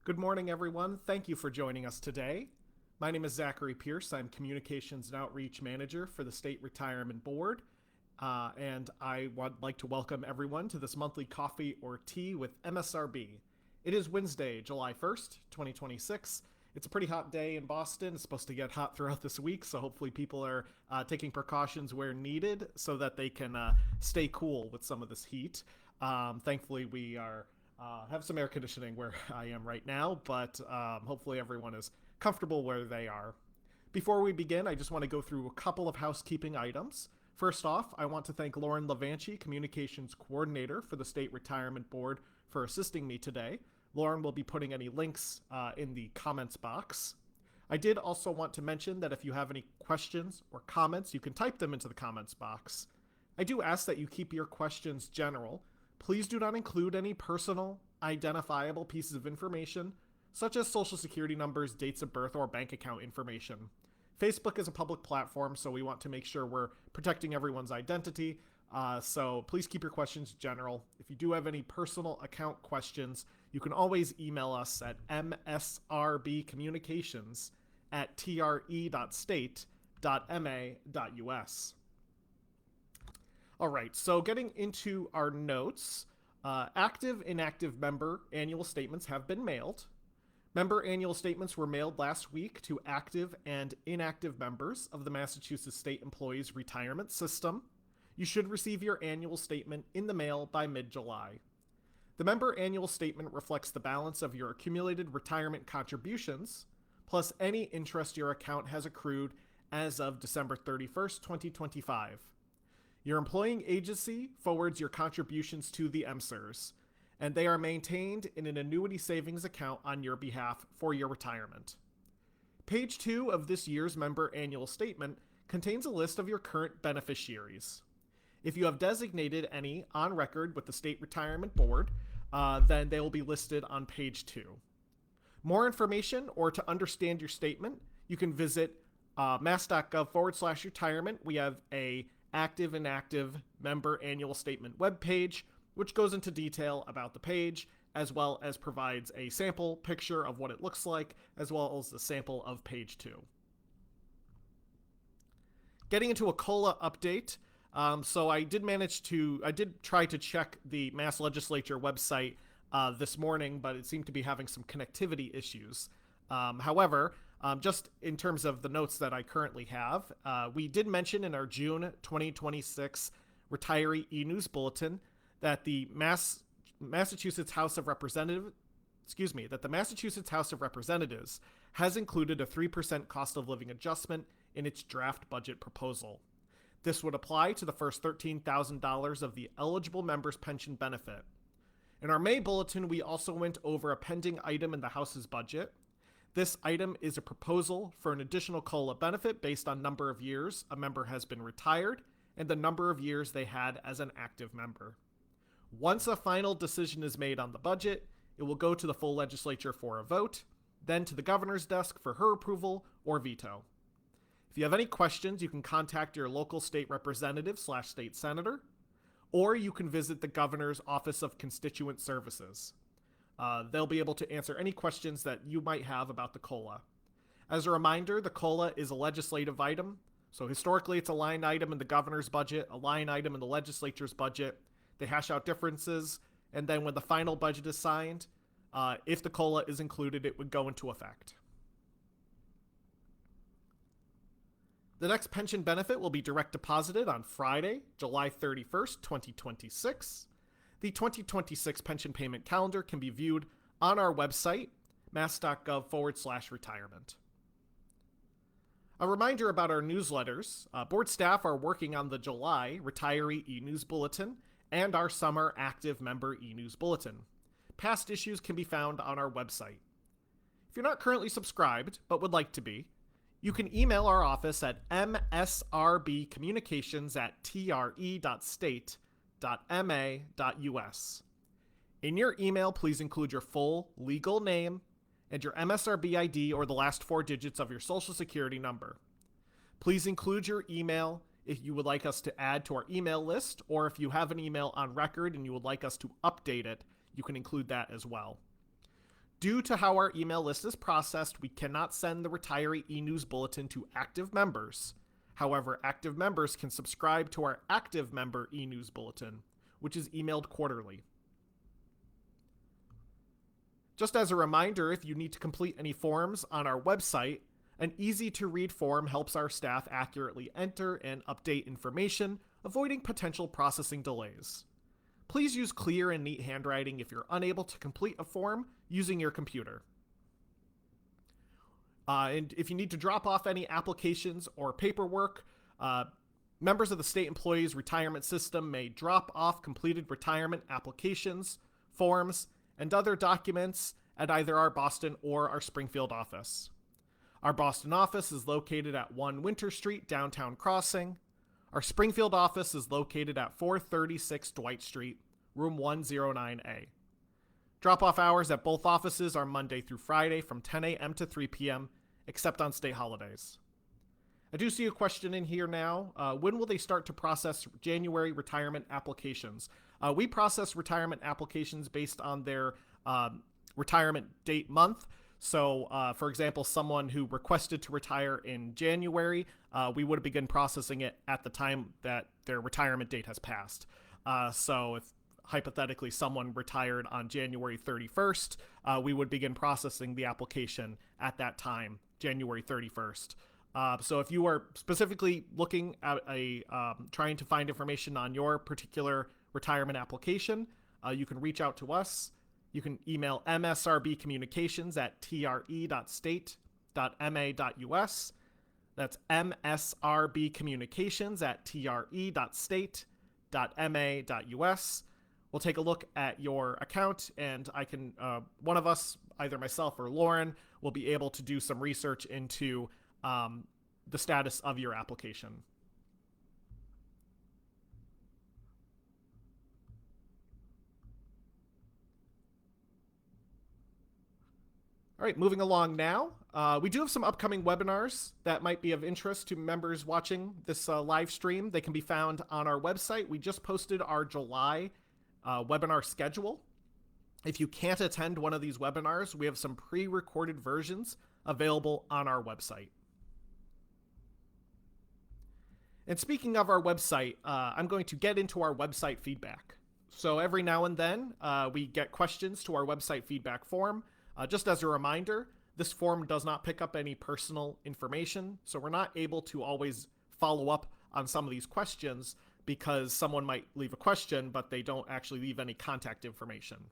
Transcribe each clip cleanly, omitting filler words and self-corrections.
Good morning, everyone. Thank you for joining us today. My name is Zachary Pierce. I'm Communications and Outreach Manager for the State Retirement Board, and I would like to welcome everyone to this monthly coffee or tea with MSRB. It is Wednesday, July 1st, 2026. It's a pretty hot day in Boston. It's supposed to get hot throughout this week, so hopefully people are taking precautions where needed so that they can stay cool with some of this heat. Thankfully, we are have some air conditioning where I am right now, but hopefully everyone is comfortable where they are. Before we begin, I just want to go through a couple of housekeeping items. First off, I want to thank Lauren Levanchi, Communications Coordinator for the State Retirement Board, for assisting me today. Lauren will be putting any links in the comments box. I did also want to mention that if you have any questions or comments, you can type them into the comments box. I do ask that you keep your questions general. Please do not include any personal, identifiable pieces of information, such as social security numbers, dates of birth, or bank account information. Facebook is a public platform, so we want to make sure we're protecting everyone's identity. So please keep your questions general. If you do have any personal account questions, you can always email us at msrbcommunications@tre.state.ma.us. All right, so getting into our notes, active, inactive member annual statements have been mailed. Member annual statements were mailed last week to active and inactive members of the Massachusetts State Employees Retirement System. You should receive your annual statement in the mail by mid-July. The member annual statement reflects the balance of your accumulated retirement contributions, plus any interest your account has accrued as of December 31st, 2025. Your employing agency forwards your contributions to the MSRs, and they are maintained in an annuity savings account on your behalf for your retirement. Page 2 of this year's member annual statement contains a list of your current beneficiaries. If you have designated any on record with the State Retirement Board, then they will be listed on page 2. More information or to understand your statement, you can visit mass.gov/retirement. We have a active and inactive member annual statement webpage, which goes into detail about the page, as well as provides a sample picture of what it looks like, as well as the sample of page 2. Getting into a COLA update, so I did try to check the Mass Legislature website this morning, but it seemed to be having some connectivity issues. However, just in terms of the notes that I currently have, we did mention in our June 2026 Retiree e-News Bulletin that the Massachusetts House of Representatives has included a 3% cost of living adjustment in its draft budget proposal. This would apply to the first $13,000 of the eligible member's pension benefit. In our May bulletin, we also went over a pending item in the House's budget. This item is a proposal for an additional COLA benefit based on number of years a member has been retired and the number of years they had as an active member. Once a final decision is made on the budget, it will go to the full legislature for a vote, then to the governor's desk for her approval or veto. If you have any questions, you can contact your local state representative/state senator, or you can visit the governor's Office of Constituent Services. They'll be able to answer any questions that you might have about the COLA. As a reminder, the COLA is a legislative item, so historically it's a line item in the governor's budget, a line item in the legislature's budget. They hash out differences, and then when the final budget is signed, if the COLA is included, it would go into effect. The next pension benefit will be direct deposited on Friday, July 31st, 2026. The 2026 pension payment calendar can be viewed on our website, mass.gov/retirement. A reminder about our newsletters. Board staff are working on the July Retiree e-News Bulletin and our Summer Active Member e-News Bulletin. Past issues can be found on our website. If you're not currently subscribed, but would like to be, you can email our office at msrbcommunications@tre.state.ma.us. In your email, please include your full legal name and your MSRB ID or the last 4 digits of your social security number. Please include your email if you would like us to add to our email list, or if you have an email on record and you would like us to update it, you can include that as well. Due to how our email list is processed, we cannot send the retiree e-news bulletin to active members. However, active members can subscribe to our active member e-news bulletin, which is emailed quarterly. Just as a reminder, if you need to complete any forms on our website, an easy-to-read form helps our staff accurately enter and update information, avoiding potential processing delays. Please use clear and neat handwriting if you're unable to complete a form using your computer. And if you need to drop off any applications or paperwork, members of the state employees retirement system may drop off completed retirement applications, forms, and other documents at either our Boston or our Springfield office. Our Boston office is located at 1 Winter Street, Downtown Crossing. Our Springfield office is located at 436 Dwight Street, room 109A. Drop-off hours at both offices are Monday through Friday from 10 a.m. to 3 p.m., except on state holidays. I do see a question in here now. When will they start to process January retirement applications? We process retirement applications based on their retirement date month. So, for example, someone who requested to retire in January, we would begin processing it at the time that their retirement date has passed. So if hypothetically someone retired on January 31st, we would begin processing the application at that time, January 31st. So if you are specifically looking at trying to find information on your particular retirement application, you can reach out to us. You can email msrbcommunications@tre.state.ma.us. That's msrbcommunications@tre.state.ma.us. We'll take a look at your account, and one of us, either myself or Lauren, will be able to do some research into the status of your application. All right, moving along now. We do have some upcoming webinars that might be of interest to members watching this live stream. They can be found on our website. We just posted our July webinar schedule. If you can't attend one of these webinars, we have some pre-recorded versions available on our website. And speaking of our website, I'm going to get into our website feedback. So every now and then, we get questions to our website feedback form. Just as a reminder, this form does not pick up any personal information, so we're not able to always follow up on some of these questions because someone might leave a question, but they don't actually leave any contact information.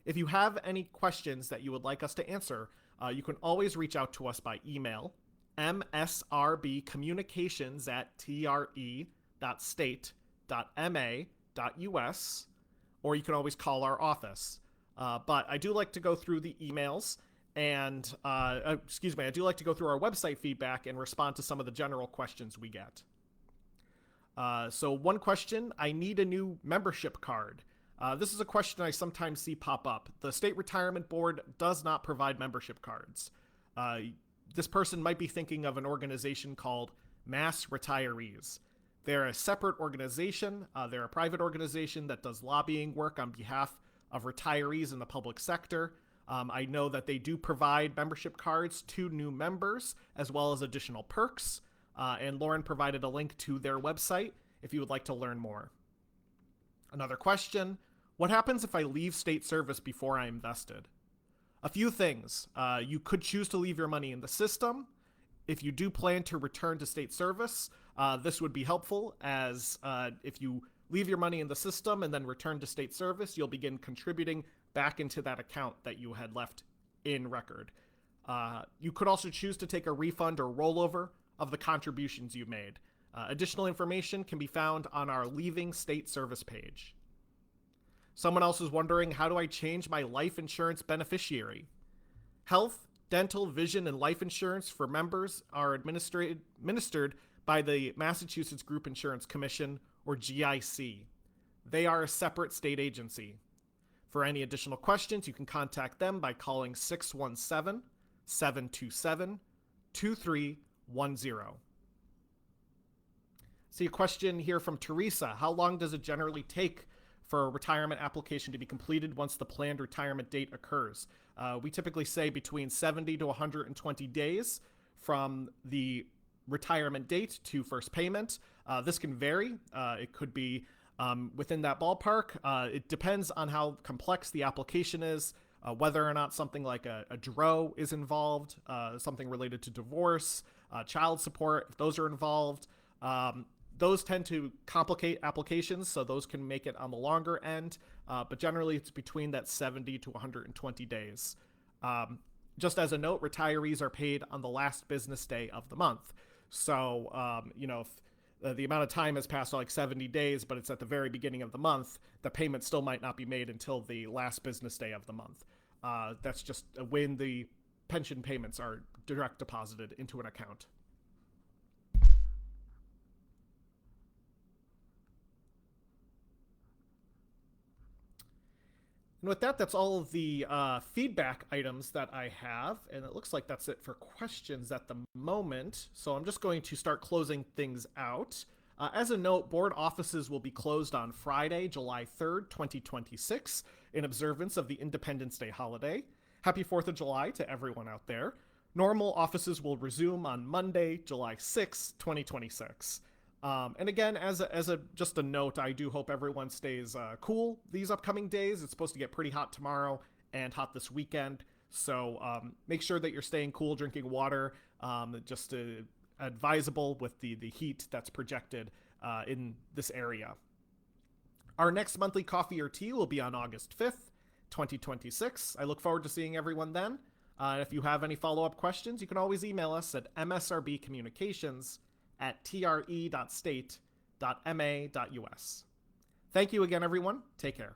If you have any questions that you would like us to answer, you can always reach out to us by email, msrbcommunications@tre.state.ma.us, or you can always call our office. But I do like to go through the emails and, I do like to go through our website feedback and respond to some of the general questions we get. So one question, I need a new membership card. This is a question I sometimes see pop up. The State Retirement Board does not provide membership cards. This person might be thinking of an organization called Mass Retirees. They're a separate organization. They're a private organization that does lobbying work on behalf of retirees in the public sector. I know that they do provide membership cards to new members as well as additional perks. And Lauren provided a link to their website if you would like to learn more. Another question, what happens if I leave state service before I invested? A few things. You could choose to leave your money in the system. If you do plan to return to state service, this would be helpful, as if you leave your money in the system and then return to state service, you'll begin contributing back into that account that you had left in record. You could also choose to take a refund or rollover of the contributions you made. Additional information can be found on our Leaving State Service page. Someone else is wondering, how do I change my life insurance beneficiary? Health, dental, vision, and life insurance for members are administered by the Massachusetts Group Insurance Commission, or GIC. They are a separate state agency. For any additional questions, you can contact them by calling 617-727-2310. See a question here from Teresa. How long does it generally take for a retirement application to be completed once the planned retirement date occurs? We typically say between 70 to 120 days from the retirement date to first payment. This can vary. It could be within that ballpark. It depends on how complex the application is, whether or not something like a DRO is involved, something related to divorce, child support, if those are involved. Those tend to complicate applications, so those can make it on the longer end, but generally it's between that 70 to 120 days. Just as a note, retirees are paid on the last business day of the month. So, if the amount of time has passed like 70 days, but it's at the very beginning of the month, the payment still might not be made until the last business day of the month. That's just when the pension payments are direct deposited into an account. And with that, that's all of the feedback items that I have. And it looks like that's it for questions at the moment. So I'm just going to start closing things out. As a note, board offices will be closed on Friday, July 3rd, 2026, in observance of the Independence Day holiday. Happy 4th of July to everyone out there. Normal offices will resume on Monday, July 6th, 2026. And again, as just a note, I do hope everyone stays cool these upcoming days. It's supposed to get pretty hot tomorrow and hot this weekend. So make sure that you're staying cool, drinking water, just advisable with the heat that's projected in this area. Our next monthly coffee or tea will be on August 5th, 2026. I look forward to seeing everyone then. If you have any follow-up questions, you can always email us at msrbcommunications@tre.state.ma.us. Thank you again, everyone. Take care.